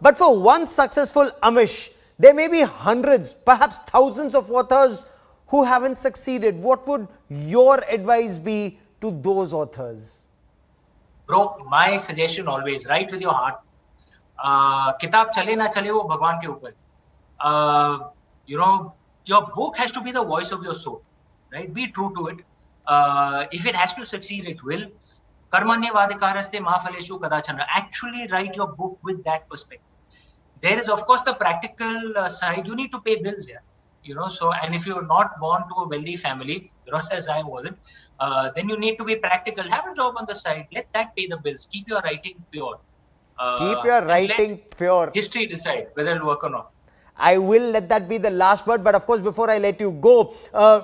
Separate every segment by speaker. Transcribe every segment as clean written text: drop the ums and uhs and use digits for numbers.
Speaker 1: But for one successful Amish, there may be hundreds, perhaps thousands of authors who haven't succeeded. What would your advice be to those authors?
Speaker 2: Bro, my suggestion always, write with your heart. किताब चले ना चले वो भगवान के ऊपर. Your book has to be the voice of your soul, right? Be true to it. If it has to succeed, it will. Karmanyavadikaraste ma phaleshu kadachana. Actually write your book with that perspective. There is, of course, the practical side. You need to pay bills here, So, and if you're not born to a wealthy family, as I wasn't, then you need to be practical. Have a job on the side. Let that pay the bills. Keep your writing pure.
Speaker 1: Keep your writing pure.
Speaker 2: History decide whether it'll work or not.
Speaker 1: I will let that be the last word. But of course, before I let you go,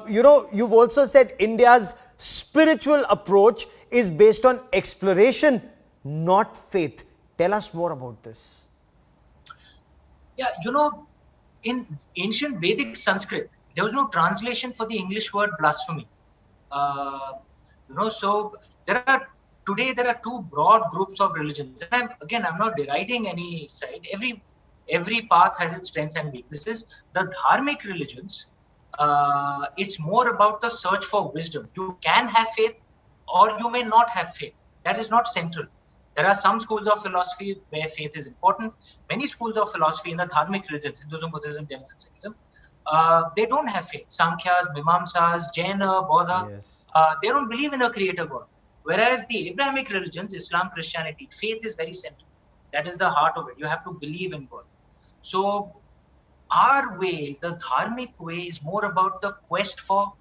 Speaker 1: you've also said India's spiritual approach is based on exploration, not faith. Tell us more about this.
Speaker 2: Yeah, in ancient Vedic Sanskrit, there was no translation for the English word blasphemy. So there are two broad groups of religions. And I'm not deriding any side. Every path has its strengths and weaknesses. The dharmic religions, it's more about the search for wisdom. You can have faith or you may not have faith. That is not central. There are some schools of philosophy where faith is important. Many schools of philosophy in the dharmic religions, Hinduism, Buddhism, Jainism, Sikhism, they don't have faith. Samkhyas, Mimamsas, Jaina, Buddha,
Speaker 1: Yes.
Speaker 2: They don't believe in a creator God. Whereas the Abrahamic religions, Islam, Christianity, faith is very central. That is the heart of it. You have to believe in God. So our way, the dharmic way, is more about the quest for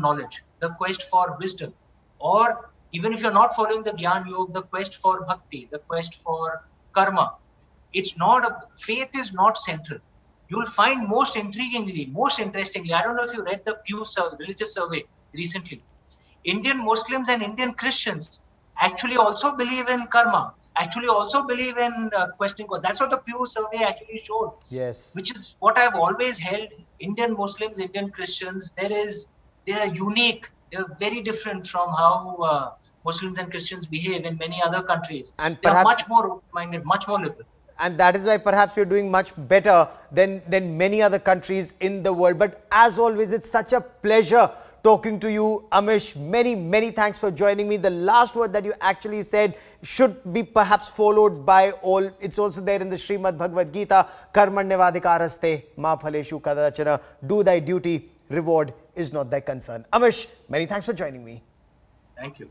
Speaker 2: knowledge, the quest for wisdom, or even if you're not following the Gyan Yoga, the quest for bhakti, the quest for karma. Faith is not central. You'll find most interestingly, I don't know if you read the Pew religious survey recently. Indian Muslims and Indian Christians actually also believe in karma, actually also believe in questioning God. That's what the Pew survey actually showed.
Speaker 1: Yes.
Speaker 2: Which is what I've always held. Indian Muslims, Indian Christians, they are unique. They're very different from how Muslims and Christians behave in many other countries.
Speaker 1: And
Speaker 2: they're
Speaker 1: perhaps,
Speaker 2: much more open-minded, much more liberal.
Speaker 1: and that is why perhaps you're doing much better than many other countries in the world. But as always, it's such a pleasure talking to you, Amish. Many, many thanks for joining me. The last word that you actually said should be perhaps followed by all. It's also there in the Srimad Bhagavad Gita. Karmanyavadikaraste ma phaleshu kadachana. Do thy duty. Reward is not thy concern. Amish, many thanks for joining me.
Speaker 2: Thank you.